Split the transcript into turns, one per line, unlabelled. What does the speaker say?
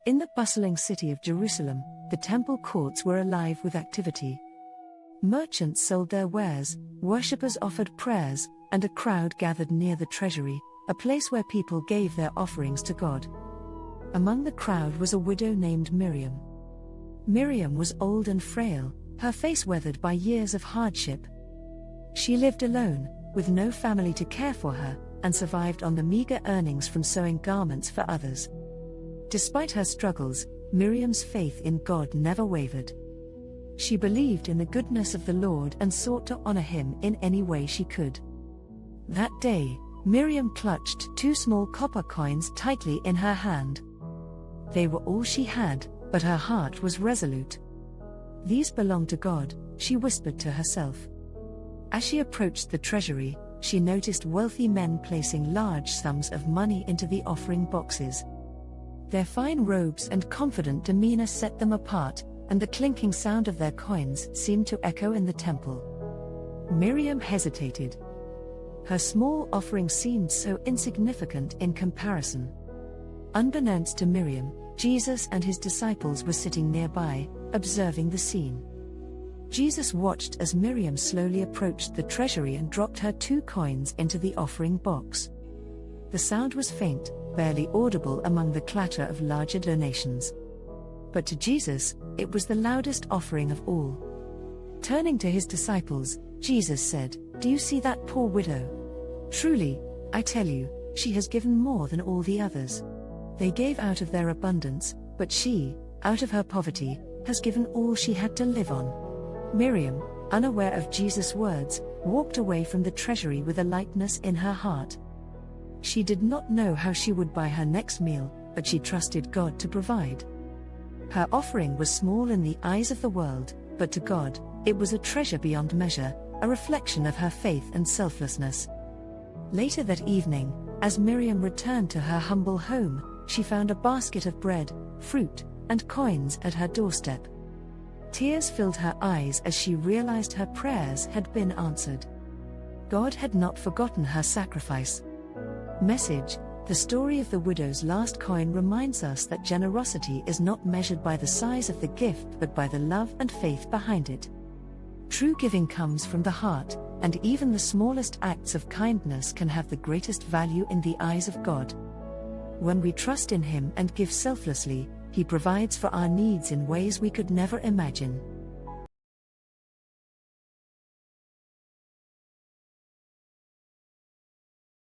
In the bustling city of Jerusalem, the temple courts were alive with activity. Merchants sold their wares, worshippers offered prayers, and a crowd gathered near the treasury, a place where people gave their offerings to God. Among the crowd was a widow named Miriam. Miriam was old and frail, her face weathered by years of hardship. She lived alone, with no family to care for her, and survived on the meager earnings from sewing garments for others. Despite her struggles, Miriam's faith in God never wavered. She believed in the goodness of the Lord and sought to honor Him in any way she could. That day, Miriam clutched 2 small copper coins tightly in her hand. They were all she had, but her heart was resolute. "These belong to God," she whispered to herself. As she approached the treasury, she noticed wealthy men placing large sums of money into the offering boxes. Their fine robes and confident demeanor set them apart, and the clinking sound of their coins seemed to echo in the temple. Miriam hesitated. Her small offering seemed so insignificant in comparison. Unbeknownst to Miriam, Jesus and his disciples were sitting nearby, observing the scene. Jesus watched as Miriam slowly approached the treasury and dropped her 2 coins into the offering box. The sound was faint, barely audible among the clatter of larger donations. But to Jesus, it was the loudest offering of all. Turning to his disciples, Jesus said, "Do you see that poor widow? Truly, I tell you, she has given more than all the others. They gave out of their abundance, but she, out of her poverty, has given all she had to live on." Miriam, unaware of Jesus' words, walked away from the treasury with a lightness in her heart. She did not know how she would buy her next meal, but she trusted God to provide. Her offering was small in the eyes of the world, but to God, it was a treasure beyond measure, a reflection of her faith and selflessness. Later that evening, as Miriam returned to her humble home, she found a basket of bread, fruit, and coins at her doorstep. Tears filled her eyes as she realized her prayers had been answered. God had not forgotten her sacrifice. Message: the story of the widow's last coin reminds us that generosity is not measured by the size of the gift but by the love and faith behind it. True giving comes from the heart, and even the smallest acts of kindness can have the greatest value in the eyes of God. When we trust in Him and give selflessly, He provides for our needs in ways we could never imagine.